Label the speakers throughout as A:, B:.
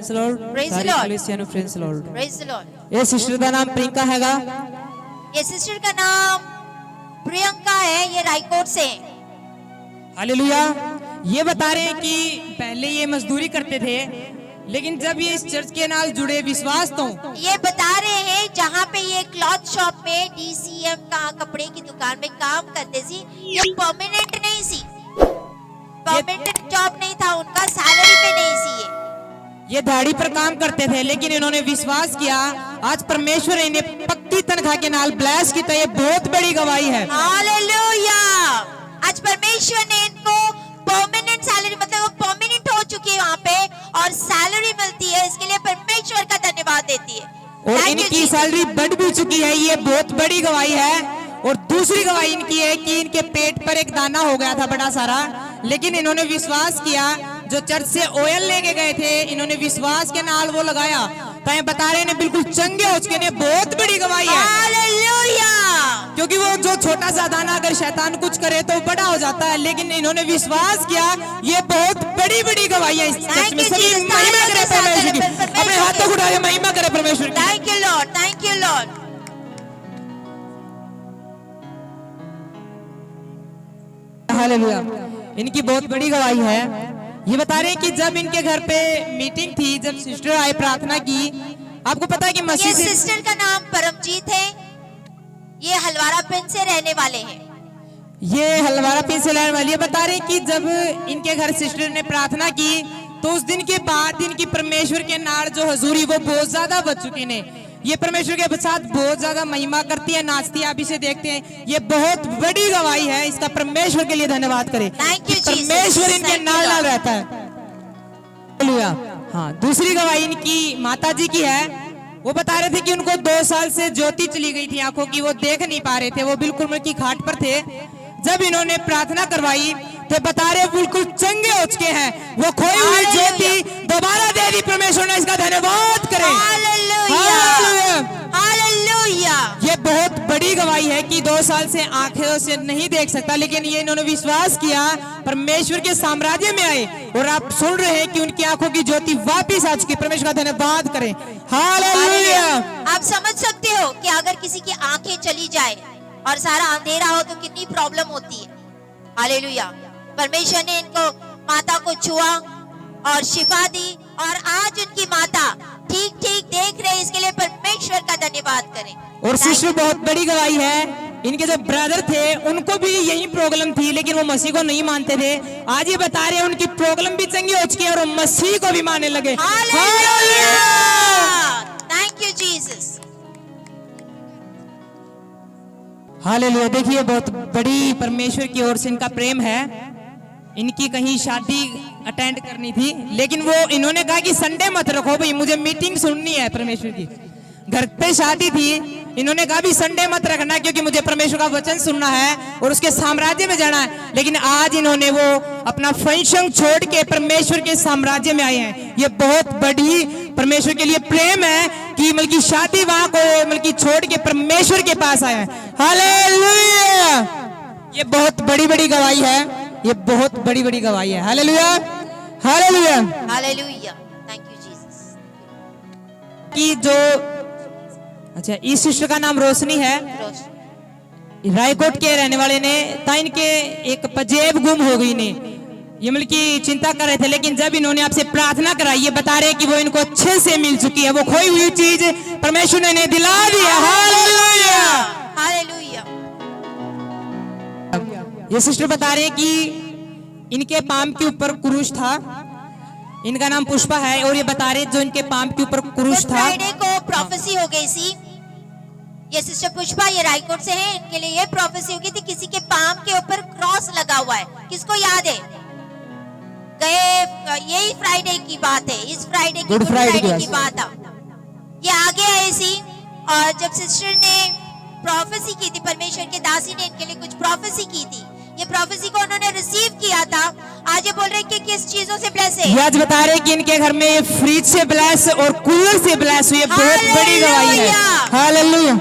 A: Praise the Lord
B: Praise the
A: सारे
B: Lord.
A: कलीसिया ਨੂੰ praise the Lord.
B: Praise the Lord.
A: ये सिस्टर का नाम प्रियंका हैगा।
B: ये सिस्टर का नाम प्रियंका है, ये रायकोट से है।
A: हालेलुया। ये बता रहे हैं कि पहले ये मजदूरी करते थे, लेकिन जब ये इस चर्च के नाल जुड़े विश्वास तो
B: ये बता रहे हैं जहाँ पे ये क्लॉथ शॉप में DCM का कपड़े की दुकान में काम करते थे, ये परमानेंट नहीं सी, परमानेंट जॉब नहीं था उनका, सैलरी पे नहीं सी।
A: ये दाढ़ी पर काम करते थे, लेकिन इन्होंने विश्वास किया, आज परमेश्वर ने इन्हें पक्की तनख्वाह के नाल ब्लेस की, तो ये बहुत बड़ी गवाही है।
B: हालेलुया। आज परमेश्वर ने इनको परमानेंट सैलरी, मतलब वो परमानेंट हो चुकी है वहाँ पे और सैलरी मिलती है, इसके लिए परमेश्वर का धन्यवाद देती है।
A: और
B: Thank you,
A: इनकी
B: Jesus.
A: सैलरी बढ़ भी चुकी है, ये बहुत बड़ी गवाही है। और दूसरी गवाही इनकी है कि इनके पेट पर एक दाना हो गया था बड़ा सारा, लेकिन इन्होंने विश्वास किया, जो चर्च से ऑयल लेके गए थे, इन्होंने विश्वास के नाल वो लगाया, तो ये बता रहे हैं बिल्कुल चंगे हो चुके हैं। बहुत बड़ी गवाही है,
B: हालेलुया।
A: क्योंकि वो जो छोटा सा दाना अगर शैतान कुछ करे तो बड़ा हो जाता है, लेकिन इन्होंने विश्वास किया, ये बहुत बड़ी बड़ी गवाही है। इस चर्च में सभी महिमा करे परमेश्वर की, अपने हाथों को उठाकर महिमा करे परमेश्वर की।
B: Thank you Lord, thank you Lord.
A: Hallelujah. इनकी बहुत बड़ी गवाही है। ये बता रहे हैं कि जब इनके घर पे मीटिंग थी, जब सिस्टर आए प्रार्थना की, आपको पता है कि
B: ये
A: मसीह से
B: सिस्टर का नाम परमजीत है, ये हलवारा पिंड से रहने वाले हैं।
A: ये हलवारा पीर से लाने वाली है। बता रहे हैं कि जब इनके घर सिस्टर ने प्रार्थना की, तो उस दिन के बाद इनकी परमेश्वर के नार जो हजूरी वो बहुत ज्यादा बच चुकी ने। ये परमेश्वर के साथ बहुत ज्यादा महिमा करती है, नाचती है, आप इसे देखते हैं। ये बहुत बड़ी गवाही है, इसका परमेश्वर के लिए धन्यवाद करें।
B: Thank you, Jesus.
A: परमेश्वर इनके
B: Thank you,
A: नाल नाल
B: Lord.
A: रहता है। हालेलुया। हाँ, दूसरी गवाही इनकी माता जी की है। वो बता रहे थे कि उनको 2 साल से ज्योति चली गई थी आंखों की, वो देख नहीं पा रहे थे, वो बिल्कुल मृत्यु की खाट पर थे। जब इन्होंने प्रार्थना करवाई तो बता रहे बिल्कुल चंगे हो चुके हैं, वो खोई हुई ज्योति दोबारा दे दी। परमेश्वर ने इसका धन्यवाद करें।
B: Hallelujah, hallelujah.
A: ये बहुत बड़ी गवाही है कि 2 साल से आंखें से नहीं देख सकता, लेकिन ये इन्होंने विश्वास किया, परमेश्वर के साम्राज्य में आए, और आप सुन रहे हैं कि उनकी आंखों की ज्योति वापिस आ चुकी। परमेश्वर का धन्यवाद करें। हालेलुया।
B: आप समझ सकते हो कि अगर किसी की आंखें चली जाए और सारा अंधेरा हो तो कितनी प्रॉब्लम होती है। हालेलुया। परमेश्वर ने इनको माता को छुआ और शिफा दी, और आज उनकी माता ठीक ठीक देख रहे, इसके लिए परमेश्वर का धन्यवाद करें।
A: और सिस्टर बहुत बड़ी गवाही है, इनके जो ब्रदर थे उनको भी यही प्रॉब्लम थी, लेकिन वो मसीह को नहीं मानते थे। आज ये बता रहे हैं उनकी प्रॉब्लम भी चंगी हो चुकी है और वो मसीह को भी मानने लगे।
B: Hallelujah. Thank you Jesus.
A: Hallelujah. देखिए बहुत बड़ी परमेश्वर की ओर से इनका प्रेम है। इनकी कहीं शादी अटेंड करनी थी, लेकिन वो इन्होंने कहा कि संडे मत रखो भाई, मुझे मीटिंग सुननी है परमेश्वर की। घर पे शादी थी, इन्होंने कहा भी संडे मत रखना, क्योंकि मुझे परमेश्वर का वचन सुनना है और उसके साम्राज्य में जाना है। लेकिन आज इन्होंने वो अपना फंक्शन छोड़ के परमेश्वर के साम्राज्य में आए हैं। ये बहुत बड़ी परमेश्वर के लिए प्रेम है कि मतलब शादी वहां को मतलब छोड़ के परमेश्वर के पास आए हैं। हालेलुया। ये बहुत बड़ी बड़ी गवाही है, ये बहुत बड़ी बड़ी गवाही है। Hallelujah, hallelujah.
B: Hallelujah. Thank you Jesus.
A: कि जो अच्छा, इस सिस्टर का नाम रोशनी है, रायकोट के रहने वाले ने, ता इनके एक पजेब गुम हो गई ने, ये मतलब की चिंता कर रहे थे, लेकिन जब इन्होंने आपसे प्रार्थना कराई, ये बता रहे कि वो इनको अच्छे से मिल चुकी है, वो खोई हुई चीज परमेश्वर ने इन्हें दिला दिया। Hallelujah,
B: hallelujah.
A: ये सिस्टर बता रहे कि इनके पाम के ऊपर क्रूस था। इनका नाम पुष्पा है, और ये बता रहे जो इनके पाम के ऊपर क्रूस था,
B: फ्राइडे को प्रोफेसी हो गई थी। ये सिस्टर पुष्पा, ये रायकोट से है, इनके लिए ये प्रोफेसी हो गई थी, किसी के पाम के ऊपर क्रॉस लगा हुआ है। किसको याद है? गए यही फ्राइडे की बात है, इस फ्राइडे की, गुड फ्राइडे की बात है। ये आगे आए सी, और जब सिस्टर ने प्रोफेसी की थी, परमेश्वर के दासी ने इनके लिए कुछ प्रोफेसी की थी, ये प्रोफेसी को उन्होंने रिसीव किया था। आज ये बोल रहे हैं कि किस चीजों से ब्लेस है।
A: ये आज बता रहे कि इनके घर में ये फ्रिज से ब्लेस और कूलर से ब्लेस हुई है। बहुत बड़ी गवाही है। हालेलुया।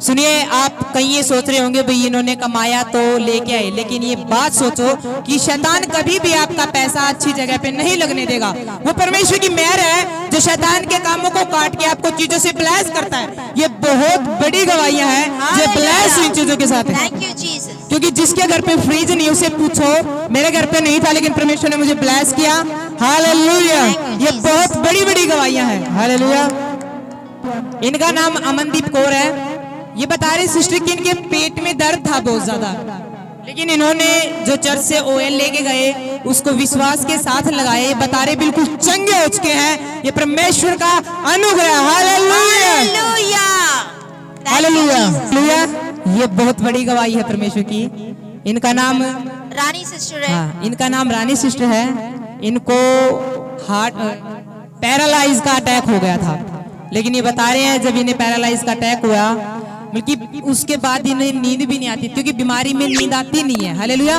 A: सुनिए, आप कहीं ये सोच रहे होंगे भाई इन्होंने कमाया तो लेके आए, लेकिन ये बात सोचो कि शैतान कभी भी आपका पैसा अच्छी जगह पे नहीं लगने देगा। वो परमेश्वर की मेहर है जो शैतान के कामों को काट के आपको चीजों से ब्लेस करता है। ये बहुत बड़ी गवाहियां हैं जो ब्लेस इन चीजों के साथ है।
B: Thank you Jesus.
A: क्योंकि जिसके घर पे फ्रिज नहीं उसे पूछो, मेरे घर पे नहीं था लेकिन परमेश्वर ने मुझे ब्लेस किया। हालेलुया। ये बहुत बड़ी बड़ी गवाहियां हैं। हालेलुया। इनका नाम अमनदीप कौर है। ये बता रहे सिस्टर कि इनके पेट में दर्द था बहुत ज्यादा, लेकिन इन्होंने जो चर्च से ऑयल लेके गए उसको विश्वास के साथ लगाए। बता रहे बिल्कुल चंगे हो चुके हैं। ये परमेश्वर का अनुग्रह। Hallelujah hallelujah hallelujah. ये बहुत बड़ी गवाही है परमेश्वर की। इनका नाम
B: रानी सिस्टर है।
A: हाँ, इनका नाम रानी सिस्टर है। इनको हार्ट पैरालाइज का अटैक हो गया था, लेकिन ये बता रहे हैं जब इन्हें पैरालाइज का अटैक हुआ बल्कि उसके बाद इन्हें नींद भी नहीं आती, क्योंकि बीमारी में नींद आती नहीं है। Hallelujah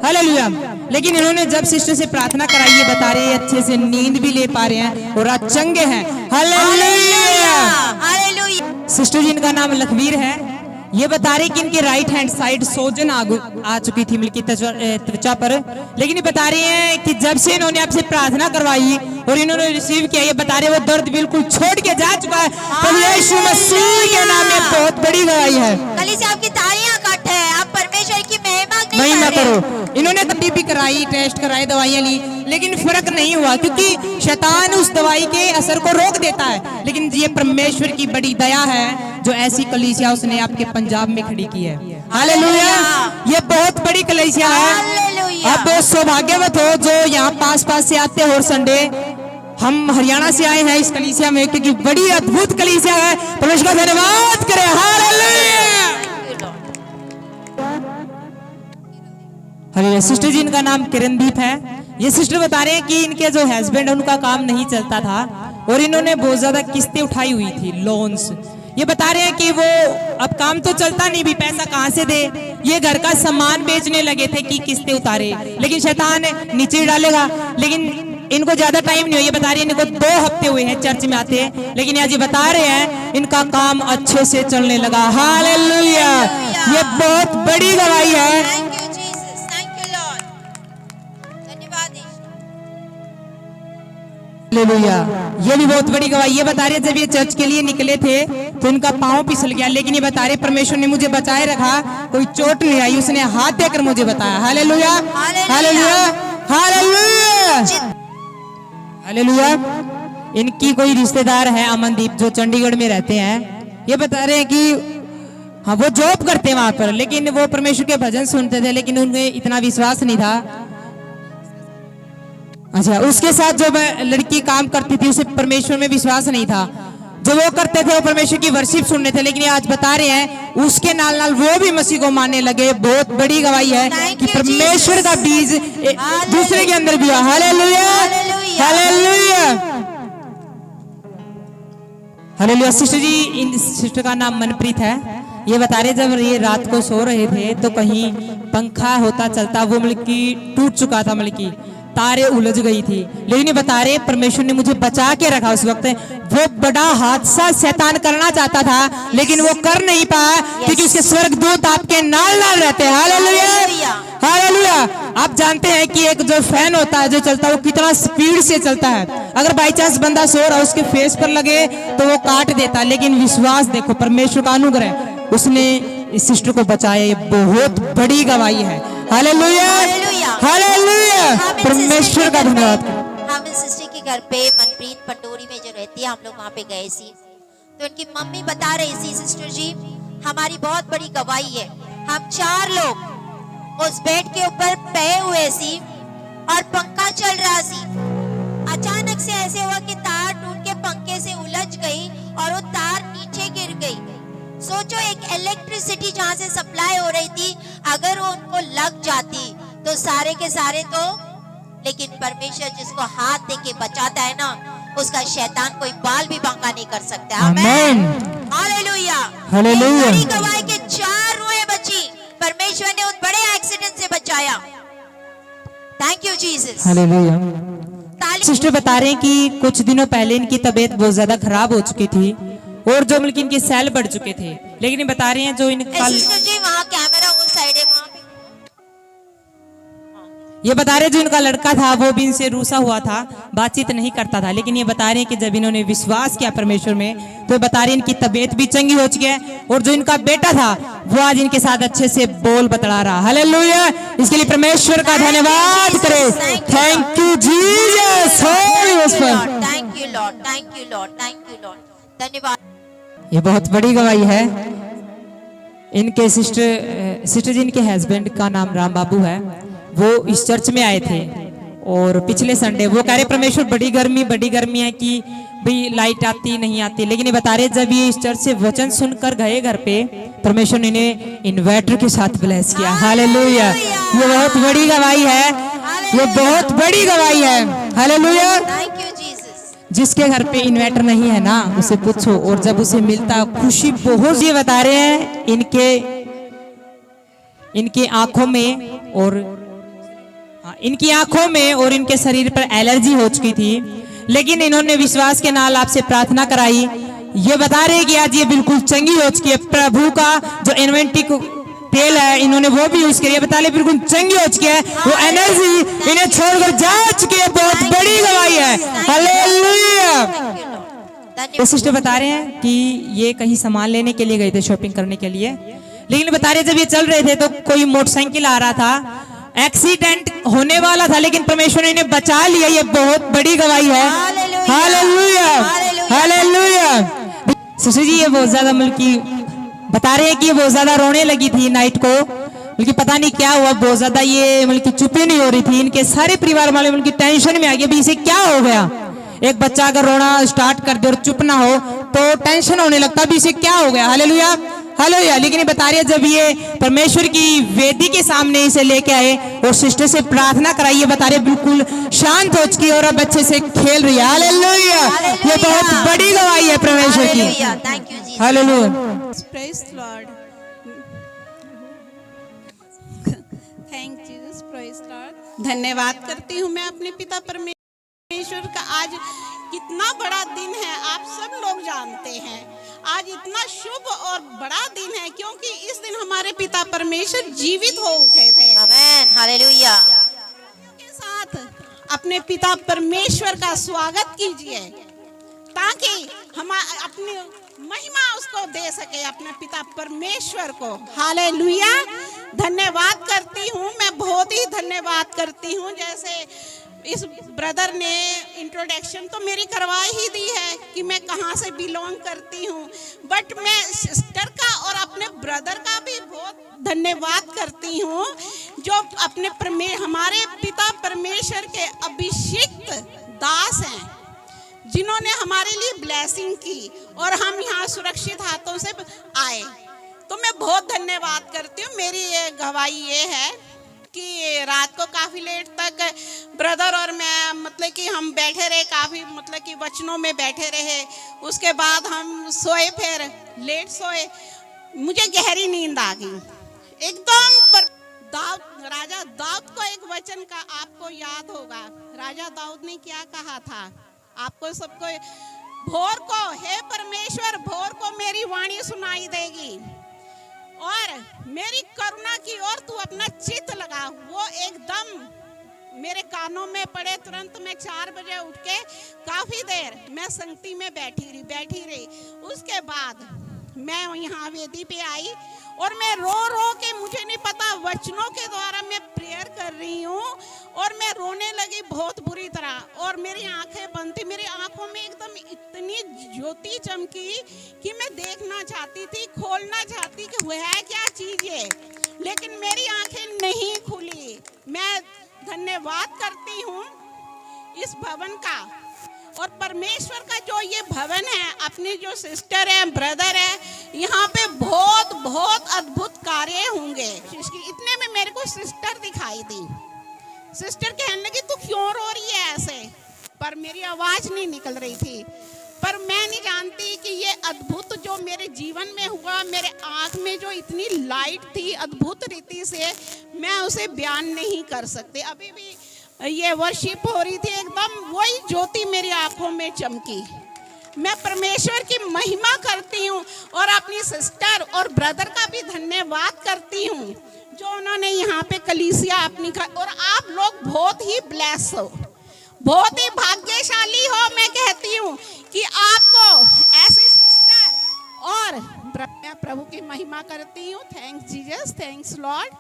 A: hallelujah. लेकिन इन्होंने जब सिस्टर से प्रार्थना कराई, ये बता रहे हैं अच्छे से नींद भी ले पा रहे हैं और आज चंगे हैं। Hallelujah
B: hallelujah.
A: सिस्टर जी इनका नाम लखवीर है। ये बता रहे कि इनके राइट हैंड साइड सोजन आ चुकी थी मिल्की त्वचा पर, लेकिन ये बता रहे हैं कि जब से इन्होंने आपसे प्रार्थना करवाई और इन्होंने रिसीव किया, ये बता रहे वो दर्द बिल्कुल छोड़ के जा चुका है। प्रभु यीशु मसीह के नाम में बहुत बड़ी गवाही है।
B: कली से आपकी तालियां कट है। आप परमेश्वर की
A: महिमा करो। इन्होंने टीबी कराई, टेस्ट कराए, दवाइयां ली, लेकिन फर्क नहीं हुआ, क्योंकि शैतान उस दवाई के असर को रोक देता है। लेकिन ये परमेश्वर की बड़ी दया है जो ऐसी कलीसिया उसने आपके पंजाब में खड़ी की है। हालेलुया। ये बहुत बड़ी कलीसिया है।
B: हालेलुया।
A: आप बहुत सौभाग्यवत हो जो यहाँ पास से आते हो। और संडे हम हरियाणा से आए हैं इस कलीसिया में, क्योंकि बड़ी अद्भुत कलीसिया है। परमेश्वर का धन्यवाद करें। Hallelujah hallelujah. सिस्टर जी इनका नाम किरणदीप है। ये सिस्टर बता रहे हैं कि इनके जो हस्बैंड है उनका काम नहीं चलता था और इन्होंने बहुत ज्यादा किस्तें उठाई हुई थी, लोन्स। ये बता रहे हैं कि वो अब काम तो चलता नहीं, भी पैसा कहाँ से दे। ये घर का सामान बेचने लगे थे कि किस्तें उतारे, लेकिन शैतान नीचे डालेगा। लेकिन इनको ज्यादा टाइम नहीं हुआ। ये बता रही है इनको 2 हफ्ते हुए हैं चर्च में आते हैं, लेकिन आज ये बता रहे हैं इनका काम अच्छे से चलने लगा। हालेलुया। ये बहुत बड़ी गवाही है।
B: Thank you Jesus. Thank you Lord. धन्यवाद यीशु।
A: हालेलुया। ये भी बहुत बड़ी गवाही। ये बता रहे जब ये चर्च के लिए निकले थे तो इनका पांव फिसल गया, लेकिन ये बता रहे परमेश्वर ने मुझे बचाए रखा, कोई चोट नहीं आई, उसने हाथ देकर मुझे बताया। Hallelujah hallelujah hallelujah hallelujah. इनकी कोई रिश्तेदार है अमनदीप जो चंडीगढ़ में रहते हैं। ये बता रहे हैं कि हाँ वो जॉब करते हैं वहां पर, लेकिन वो परमेश्वर के भजन सुनते थे, लेकिन उनमें इतना विश्वास नहीं था। अच्छा, उसके साथ जो लड़की काम करती थी उसे परमेश्वर में विश्वास नहीं था। जो वो करते थे वो परमेश्वर की वर्शिप सुनने थे, लेकिन ये आज बता रहे हैं उसके नाल नाल वो भी मसीह को मानने लगे। बहुत बड़ी गवाही है कि परमेश्वर का बीज दूसरे के अंदर भी हुआ। Hallelujah hallelujah hallelujah. सिस्टर जी, इन सिस्टर का नाम मनप्रीत है। ये बता रहे जब ये रात को सो रहे थे तो कहीं पंखा होता चलता वो मतलब कि टूट चुका था, मतलब कि तारे उलझ गई थी, लेकिन ये बता रहे परमेश्वर ने मुझे बचा के रखा उस वक्त। वो बड़ा हादसा शैतान करना चाहता था लेकिन वो कर नहीं पाया, क्योंकि उसके स्वर्गदूत आपके नाल नाल रहते हैं। Hallelujah hallelujah. आप जानते हैं कि एक जो फैन होता है जो चलता है वो कितना स्पीड से चलता है। अगर बाई चांस बंदा सो रहा है उसके फेस पर लगे तो वो काट देता है, लेकिन विश्वास देखो परमेश्वर का अनुग्रह उसने इस सिस्टर को बचाया। ये बहुत बड़ी गवाही है। Hallelujah hallelujah. परमेश्वर का धन्यवाद।
B: हम इस सिस्टर के घर पे मनप्रीत पंडोरी में जो रहती है, हम लोग वहाँ पे गए सी, तो उनकी मम्मी बता रही थी, सिस्टर जी हमारी बहुत बड़ी गवाही है, हम 4 लोग उस बेड के ऊपर पे हुए सी और पंखा चल रहा सी। अचानक से ऐसे हुआ कि तार टूट के पंखे से उलझ गई और वो तार नीचे गिर गई। सोचो, एक इलेक्ट्रिसिटी जहाँ से सप्लाई हो रही थी अगर वो उनको लग जाती तो सारे के सारे तो, लेकिन परमेश्वर जिसको हाथ देके बचाता है ना, उसका शैतान कोई बाल भी बांका नहीं कर सकता। आमीन हालेलुया हालेलुया। बड़ी गवाही के 4 रूहें बची, परमेश्वर ने उस बड़े एक्सीडेंट से बचाया। Thank you Jesus.
A: Hallelujah. Sister बता रहे हैं कि कुछ दिनों पहले इनकी तबीयत बहुत ज्यादा खराब हो चुकी थी और जो मतलब कि इनके सेल बढ़ चुके थे। लेकिन ये बता रहे हैं जो इनका,
B: सिस्टर जी वहाँ कैमरा उस साइड है, वहाँ पे
A: ये बता रहे जो इनका लड़का था वो भी इनसे रूसा हुआ था, बातचीत नहीं करता था। लेकिन ये बता रहे हैं कि जब इन्होंने विश्वास किया परमेश्वर में तो बता रहे हैं इनकी तबीयत भी चंगी हो चुकी है और जो इनका बेटा था वो आज इनके साथ अच्छे से बोल बतला रहा। हालेलुया, इसके लिए परमेश्वर का धन्यवाद करें। Thank you Jesus,
B: thank you Lord, thank you Lord, thank you Lord, धन्यवाद।
A: ये बहुत बड़ी गवाही है। इनके सिस्टर जी, इनके हस्बैंड का नाम राम बाबू है, वो इस चर्च में आए थे और पिछले संडे वो कह रहे परमेश्वर बड़ी गर्मी है कि भाई लाइट आती नहीं आती। लेकिन ये बता रहे जब ये इस चर्च से वचन सुनकर गए घर पे, परमेश्वर ने इन्हें इन्वर्टर के साथ ब्लेस किया। हालेलुया, ये बहुत बड़ी गवाही है, ये बहुत बड़ी गवाही है। Hallelujah,
B: thank you Jesus.
A: जिसके घर पे इन्वर्टर नहीं है ना उसे पूछो, और जब उसे मिलता खुशी बहुत। ये बता रहे हैं इनके आंखों में और इनकी आंखों में और इनके शरीर पर एलर्जी हो चुकी थी, लेकिन इन्होंने विश्वास के नाल आपसे प्रार्थना कराई। ये बता रहे कि आज ये बिल्कुल चंगी हो चुकी है। प्रभु का जो इन्वेंटिक तेल है इन्होंने वो भी यूज किया, बता ले बिल्कुल चंगी हो चुकी है, वो एनर्जी इन्हें छोड़कर जा चुकी है। बहुत बड़ी गवाही है। हालेलुया। तो सिस्टर बता रहे हैं कि ये कहीं सामान लेने के लिए गए थे, शॉपिंग करने के लिए, लेकिन बता रहे जब ये चल रहे थे तो कोई मोटरसाइकिल आ रहा था, एक्सीडेंट होने वाला था, लेकिन परमेश्वर ने इन्हें बचा लिया। ये बहुत बड़ी गवाही है। Hallelujah, hallelujah. सुशी जी ये बहुत ज्यादा मतलब कि बता रहे हैं कि ये बहुत ज्यादा रोने लगी थी नाइट को, बल्कि पता नहीं क्या हुआ, बहुत ज्यादा ये मतलब कि चुप ही नहीं हो रही थी। इनके सारे परिवार वाले मतलब कि टेंशन में आ गए, इसे क्या हो गया। एक बच्चा अगर रोना स्टार्ट कर दे और चुप ना हो तो टेंशन होने लगता, भी इसे क्या हो गया। Hallelujah, hallelujah. लेकिन ये बता रही है जब ये परमेश्वर की वेदी के सामने इसे लेके आए और सिस्टर से प्रार्थना कराई, ये बता रहे बिल्कुल शांत हो चुकी और अब अच्छे से खेल रही है। हालेलुया, ये बहुत बड़ी गवाही है परमेश्वर की।
B: थैंक यू जी।
A: Hallelujah.
C: Praise Lord, thank Jesus, praise Lord. धन्यवाद करती हूँ मैं अपने पिता परमेश्वर का। आज कितना बड़ा दिन है, आप सब लोग जानते हैं। आज इतना शुभ और बड़ा दिन है क्योंकि इस दिन हमारे पिता परमेश्वर जीवित हो उठे थे।
B: आमेन, हालेलुया।
C: के साथ अपने पिता परमेश्वर का स्वागत कीजिए ताकि हम अपनी महिमा उसको दे सके, अपने पिता परमेश्वर को। हालेलुया। धन्यवाद करती हूँ मैं, बहुत ही धन्यवाद करती हूँ। जैसे इस ब्रदर ने इंट्रोडक्शन तो मेरी करवा ही दी है कि मैं कहाँ से बिलोंग करती हूँ, बट मैं सिस्टर का और अपने ब्रदर का भी बहुत धन्यवाद करती हूँ जो अपने हमारे पिता परमेश्वर के अभिषिक्त दास हैं, जिन्होंने हमारे लिए ब्लेसिंग की और हम यहाँ सुरक्षित हाथों से आए। तो मैं बहुत धन्यवाद करती हूँ। मेरी ये गवाही ये है कि रात को काफ़ी लेट तक ब्रदर और मैं मतलब कि हम बैठे रहे, काफ़ी मतलब कि वचनों में बैठे रहे। उसके बाद हम सोए, फिर लेट सोए, मुझे गहरी नींद आ गई एकदम। पर राजा दाऊद को एक वचन का आपको याद होगा, राजा दाऊद ने क्या कहा था आपको सबको, भोर को हे परमेश्वर भोर को मेरी वाणी सुनाई देगी और मेरी करुणा की ओर तू अपना चित्त लगा। वो एकदम मेरे कानों में पड़े। तुरंत मैं 4 बजे उठ के काफी देर मैं संगति में बैठी रही। उसके बाद मैं यहाँ वेदी पे आई और मैं रो के, मुझे नहीं पता, वचनों के द्वारा मैं प्रेयर कर रही हूँ और मैं रोने लगी बहुत बुरी तरह। और मेरी आंखें बंद थी, मेरी आंखों में एकदम इतनी ज्योति चमकी कि मैं देखना चाहती थी, खोलना चाहती कि वह है क्या चीज है, लेकिन मेरी आंखें नहीं खुली। मैं धन्यवाद करती हूँ इस भवन का और परमेश्वर का जो ये भवन है। अपने जो सिस्टर है, ब्रदर है, यहाँ पे बहुत बहुत अद्भुत कार्य होंगे। इतने में मेरे को सिस्टर दिखाई दी। सिस्टर कहने लगी तू क्यों रो रही है ऐसे, पर मेरी आवाज नहीं निकल रही थी। पर मैं नहीं जानती कि ये अद्भुत जो मेरे जीवन में हुआ, मेरे आँख में जो इतनी लाइट थी अद्भुत रीति से, मैं उसे बयान नहीं कर सकती। अभी भी ये वर्शिप हो रही थी, एकदम वही ज्योति मेरी आंखों में चमकी। मैं परमेश्वर की महिमा करती हूँ और अपनी सिस्टर और ब्रदर का भी धन्यवाद करती हूँ जो उन्होंने यहाँ पे कलीसिया अपनी और आप लोग बहुत ही ब्लेस हो, बहुत ही भाग्यशाली हो। मैं कहती हूँ कि आपको ऐसी सिस्टर और मैं प्रभु की महिमा करती हूँ। थैंक्स जीसस, थैंक्स लॉर्ड,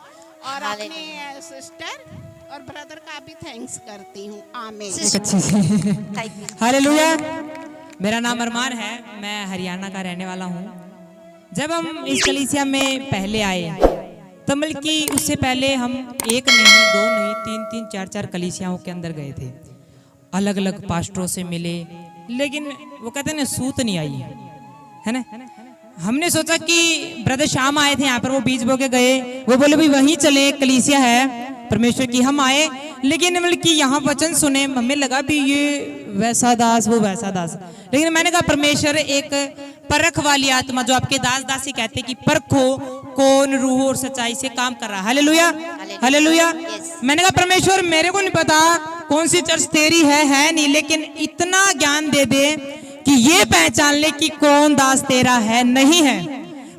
C: और अपने सिस्टर और ब्रदर का भी थैंक्स करती हूँ। आमीन।
A: हालेलुया। मेरा नाम अरमान है, मैं हरियाणा का रहने वाला हूँ। जब हम इस कलीसिया में पहले आए तो मतलब कि उससे पहले हम एक नहीं, दो नहीं, तीन तीन, चार चार कलीसियाओं के अंदर गए थे, अलग अलग पास्टरों से मिले, लेकिन वो कहते हैं ना सूत नहीं आई है ना। हमने सोचा कि ब्रदर शाम आए थे यहाँ पर, वो बीज बो के गए, वो बोले भाई वहीं चले, कलीसिया है परमेश्वर की। हम आए, लेकिन मतलब कि यहाँ वचन सुने, हमें लगा भी ये वैसा दास वो वैसा दास, लेकिन मैंने कहा परमेश्वर एक परख वाली आत्मा जो आपके दास दासी कहते हैं कि परखो कौन रूह और सच्चाई से काम कर रहा है। Hallelujah, hallelujah. मैंने कहा परमेश्वर मेरे को नहीं पता कौन सी चर्च तेरी है नहीं, लेकिन इतना ज्ञान दे दे कि ये पहचान ले कि कौन दास तेरा है नहीं है,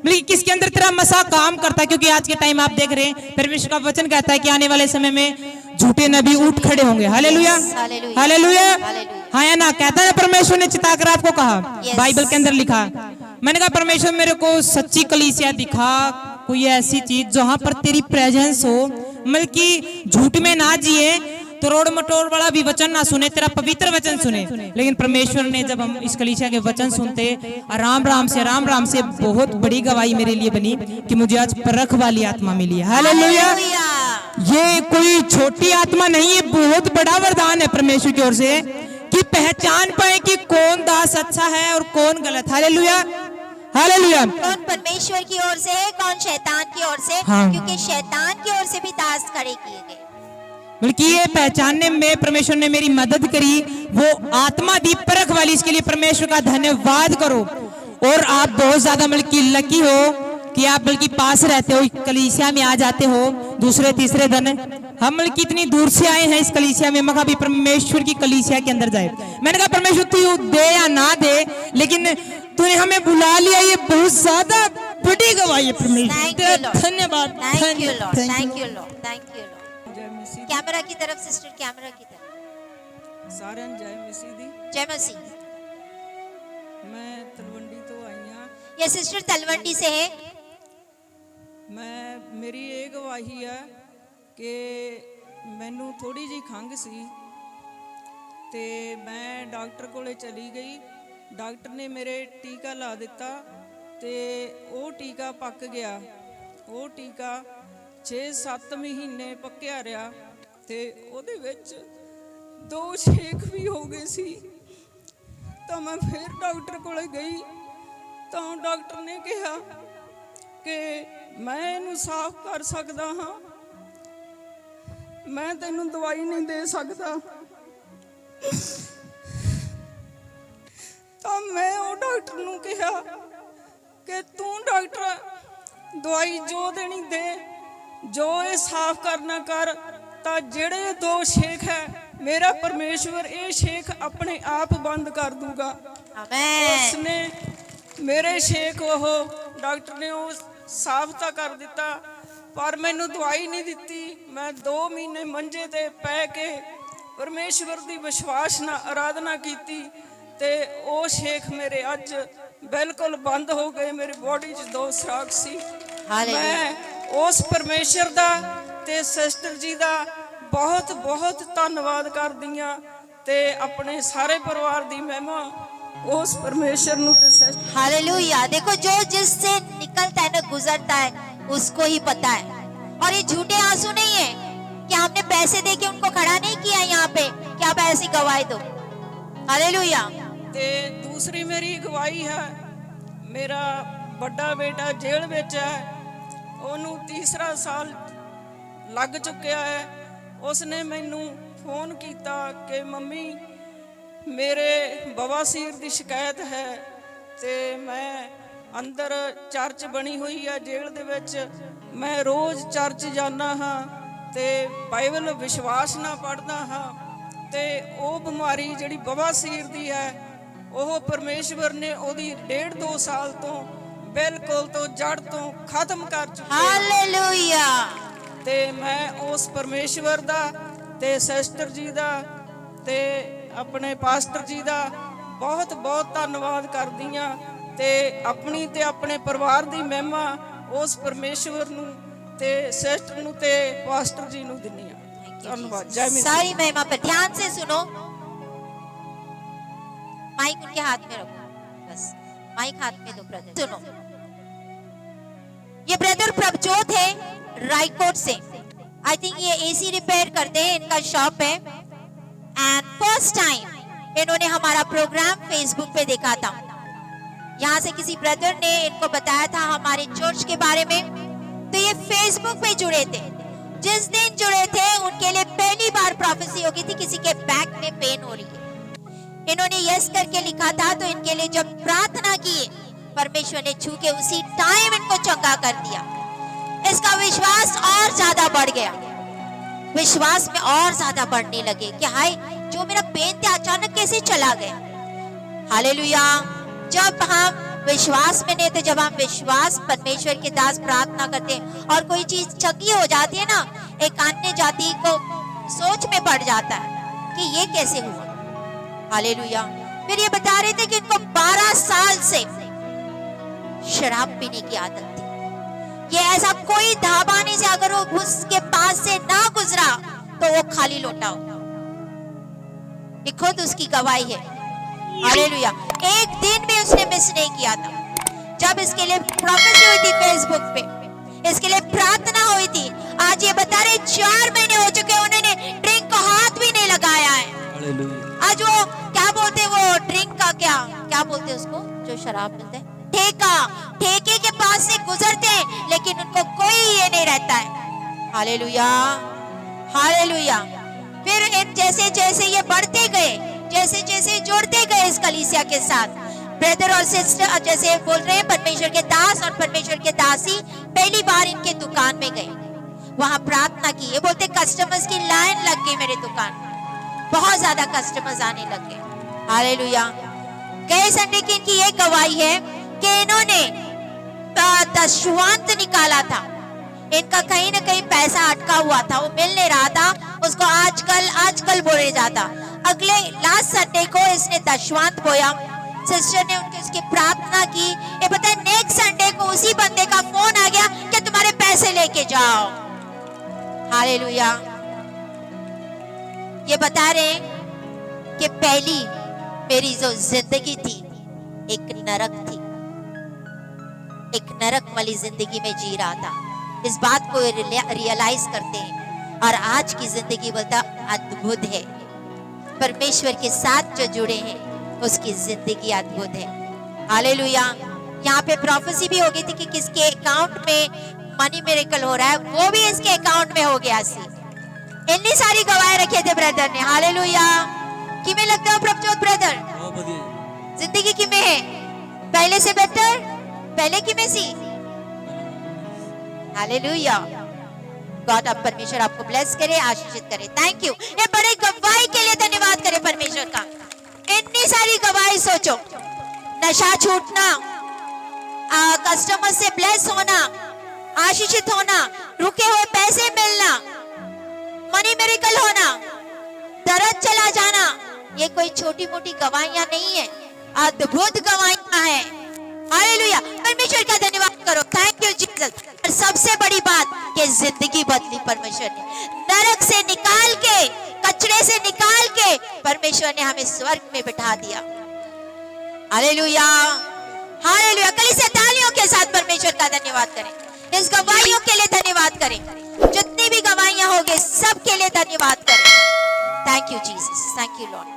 A: मतलब किसके अंदर तेरा मसा काम करता है। क्योंकि आज के टाइम आप देख रहे हैं परमेश्वर का वचन कहता है कि आने वाले समय में झूठे नबी उठ खड़े होंगे। हालेलुया, हालेलुया, हाँ या ना, कहता है परमेश्वर ने चिताकर आपको कहा, बाइबल के अंदर लिखा। मैंने कहा परमेश्वर मेरे को सच्ची कलीसिया दिखा, कोई ऐसी चीज जहां पर तेरी प्रेजेंस हो, मतलब कि झूठ में ना जिए, तो रोड मटोर वाला भी वचन ना सुने, तेरा पवित्र वचन सुने। लेकिन परमेश्वर ने जब हम इस कलीसिया के वचन सुनते, आराम राम से बहुत बड़ी गवाही मेरे लिए बनी कि मुझे आज परख वाली आत्मा मिली है। हालेलुया। ये कोई छोटी आत्मा नहीं है, बहुत बड़ा वरदान है परमेश्वर की ओर से कि पहचान पाए कि कौन दास अच्छा है और कौन गलत। Hallelujah, hallelujah.
B: कौन परमेश्वर की ओर से है, कौन शैतान की ओर से,
A: हाँ।
B: क्योंकि शैतान की ओर से भी दास खड़े किए गए।
A: बल्कि ये पहचानने में परमेश्वर ने मेरी मदद करी, वो आत्मा दी परख वाली, इसके लिए परमेश्वर का धन्यवाद करो। और आप बहुत ज्यादा मतलब कि लकी हो कि आप बल्कि पास रहते हो, कलीसिया में आ जाते हो दूसरे तीसरे दिन। हम मतलब इतनी दूर से आए हैं इस कलीसिया में, मगर भी परमेश्वर की कलीसिया के अंदर जाए। मैंने कहा परमेश्वर तू दे या ना दे, लेकिन तूने हमें बुला लिया, ये बहुत ज्यादा बड़ी गवाही है परमेश्वर। धन्यवाद,
B: thank you Lord, thank you Lord, thank you Lord. Camera की तरफ सिस्टर, कैमरा की तरफ।
D: सारे जय मसीह दी।
B: जय मसीह।
D: मैं तलवंडी तो आई हाँ।
B: ये सिस्टर तलवंडी से है।
D: मेरी ये गवाही है कि मैनू थोड़ी जी खंघ सी ते मैं डॉक्टर कोले चली गई। डॉक्टर ने मेरे टीका ला दिता ते वो टीका पक गया। वो टीका 6-7 महीने पक्या रहा ते ਉਹਦੇ ਵਿੱਚ 2 ਛੇਕ भी हो गए सी। तो मैं फिर डॉक्टर कोले गई तो डॉक्टर ने कहा कि मैं इनू साफ कर सकदा हाँ, मैं तेनू दवाई नहीं दे सकता। तो मैं वो डॉक्टर नू कहा कि तू डॉक्टर दवाई जो देनी दे, जो ये साफ करना कर। तो जेड़े 2 छेक है मेरा परमेश्वर ये छेक अपने आप बंद कर दूगा। उसने मेरे छेक वो डॉक्टर ने वो साफ तो कर दिता, पर मैनू दवाई नहीं दी। मैं 2 महीने मंजे ते पै के परमेश्वर की विश्वास ना आराधना की ते वो छेक मेरे अज बिल्कुल बंद हो गए। मेरी बॉडी च 2 सराख सी। मैं उस परमेश्वर दा ते सिस्टर जी दा बहुत बहुत धन्यवाद करदी हां ते अपने सारे परिवार दी महिमा उस परमेश्वर नू ते सिस्टर।
B: हालेलुया। देखो जो जिससे निकलता है ना, गुजरता है, उसको ही पता है। और ये झूठे आंसू नहीं है कि हमने पैसे दे के उनको खड़ा नहीं किया यहाँ पे कि आप ऐसी गवाही दो। हालेलुया।
D: ते दूसरी मेरी गवाही है, मेरा बड़ा बेटा जेल विच है, ओनू 3रा साल लग चुकिया है। उसने मैनू फोन किया कि मम्मी मेरे बवासीर की शिकायत है ते मैं अंदर चर्च बनी हुई है जेल दे विच, मैं रोज़ चर्च जाना हाँ ते बाइबल विश्वास ना पढ़दा हाँ ते वो बीमारी जिहड़ी बवासीर दी है ਉਹ ਪਰਮੇਸ਼ਵਰ ਨੇ ਉਹਦੀ 1.5-2 ਸਾਲ ਤੋਂ ਬਿਲਕੁਲ ਤੋਂ ਜੜ ਤੋਂ ਖਤਮ ਕਰ ਚੁੱਕੇ ਹਨ।
B: हालेलुया।
D: ਤੇ ਮੈਂ ਉਸ ਪਰਮੇਸ਼ਵਰ ਦਾ ਤੇ ਸਿਸਟਰ ਜੀ ਦਾ ਤੇ ਆਪਣੇ ਪਾਸਟਰ ਜੀ ਦਾ ਬਹੁਤ ਬਹੁਤ ਧੰਨਵਾਦ ਕਰਦੀ ਹਾਂ ਤੇ ਆਪਣੀ ਤੇ ਆਪਣੇ ਪਰਿਵਾਰ ਦੀ ਮਹਿਮਾ ਉਸ ਪਰਮੇਸ਼ਵਰ ਨੂੰ ਤੇ ਸਿਸਟਰ ਨੂੰ ਤੇ ਪਾਸਟਰ ਜੀ ਨੂੰ ਦਿੰਨੀ ਹਾਂ। धन्यवाद। जय मसीह।
B: सारी महिमा पर ध्यान से सुनो। माइक उनके हाथ में रखो, बस माइक हाथ में दो ब्रदर। सुनो, ये ब्रदर प्रभजोत है रायकोट से। आई थिंक ये एसी रिपेयर करते हैं, इनका शॉप है। एंड फर्स्ट टाइम इन्होंने हमारा प्रोग्राम फेसबुक पे देखा था। यहाँ से किसी ब्रदर ने इनको बताया था हमारे चर्च के बारे में, तो ये फेसबुक पे जुड़े थे। जिस दिन जुड़े थे उनके लिए पहली बार प्रोफेसी हो गई थी, किसी के बैक में पेन हो रही है। इन्होंने यस करके लिखा था, तो इनके लिए जब प्रार्थना की परमेश्वर ने छू के उसी टाइम इनको चंगा कर दिया। इसका विश्वास और ज्यादा बढ़ गया, विश्वास में और ज्यादा बढ़ने लगे कि हाय जो मेरा पेन था अचानक कैसे चला गया। हालेलुया। जब हम विश्वास में नहीं थे, जब हम विश्वास परमेश्वर के दास प्रार्थना करते हैं और कोई चीज चंगी हो जाती है ना, एक अन्य जाति को सोच में पड़ जाता है कि ये कैसे हुआ। हालेलुया। फिर ये बता रहे थे कि इनको 12 साल से शराब पीने की आदत थी। ये ऐसा कोई ढाबा नहीं से अगर वो उसके पास से ना गुजरा तो वो खाली लौटा होगा। ये खुद उसकी गवाही है। हालेलुया। एक दिन भी उसने मिस नहीं किया था। जब इसके लिए प्रोफेसी हुई थी फेसबुक पे, इसके लिए प्रार्थना हुई थी, आज ये बता रहे 4 महीने हो चुके, उन्होंने ड्रिंक को हाथ भी नहीं लगाया है। हालेलुया। आज वो क्या बोलते, वो ड्रिंक का क्या बोलते उसको जो शराब मिलते हैं, ठेके के पास से गुजरते हैं लेकिन उनको कोई ये नहीं रहता है। हालेलुया। हालेलुया। फिर जैसे जैसे ये बढ़ते गए, जैसे जैसे जुड़ते गए इस कलीसिया के साथ, ब्रदर और सिस्टर जैसे बोल रहे हैं परमेश्वर के दास और परमेश्वर के दासी पहली बार इनके दुकान में गए, वहां प्रार्थना की। ये बोलते कस्टमर्स की लाइन लग गई मेरे दुकान में, बहुत ज्यादा कस्टमर्स आने लग गए। हालेलुया। गए संडे की इनकी ये गवाही है कि इन्होंने दशवांत निकाला था। इनका कहीं ना कहीं पैसा अटका हुआ था, वो मिल नहीं रहा था, उसको आजकल बोले जाता। अगले लास्ट संडे को इसने दशवांत बोया, सिस्टर ने उनकी उसकी प्रार्थना की। ये पता है नेक्स्ट संडे को उसी बंदे का फोन आ गया कि तुम्हारे पैसे लेके जाओ। हालेलुया। ये बता रहे हैं कि पहली मेरी जो जिंदगी थी एक नरक थी, एक नरक वाली जिंदगी में जी रहा था। इस बात को रियलाइज करते हैं और आज की जिंदगी बोलता अद्भुत है। परमेश्वर के साथ जो जुड़े हैं उसकी जिंदगी अद्भुत है। हालेलुया। यहाँ पे प्रोफेसी भी हो गई थी कि किसके अकाउंट में मनी मिरेकल हो रहा है, वो भी इसके अकाउंट में हो गया। इतनी सारी गवाही रखे थे ब्रदर ने। हालेलुया। किमें लगता है प्रभजोत ब्रदर? जिंदगी किमें है? पहले से बेटर? पहले किमें सी? हालेलुया। गॉड अब परमेश्वर आपको ब्लेस करे, आशीषित करे। Thank you. ये बड़े गवाही के लिए धन्यवाद करे परमेश्वर का। इतनी सारी गवाही सोचो, नशा छूटना, कस्टमर से ब्लेस होना, आशीषित होना, रुके हुए पैसे मिलना, मनी मिरेकल होना, दर्द चला जाना, ये कोई छोटी मोटी गवाहियां नहीं है, अद्भुत गवाहियां हैं। हालेलुया। परमेश्वर का धन्यवाद करो। Thank you Jesus. और सबसे बड़ी बात कि जिंदगी बदली परमेश्वर ने, नरक से निकाल के, कचरे से निकाल के परमेश्वर ने हमें स्वर्ग में बिठा दिया। हालेलुया। हालेलुया। कलीसिया तालियों के साथ परमेश्वर का धन्यवाद करें। इस गवाहियों के लिए धन्यवाद करें, जितनी भी गवाहियां होंगे सबके लिए धन्यवाद करें। Thank you Jesus. Thank you Lord.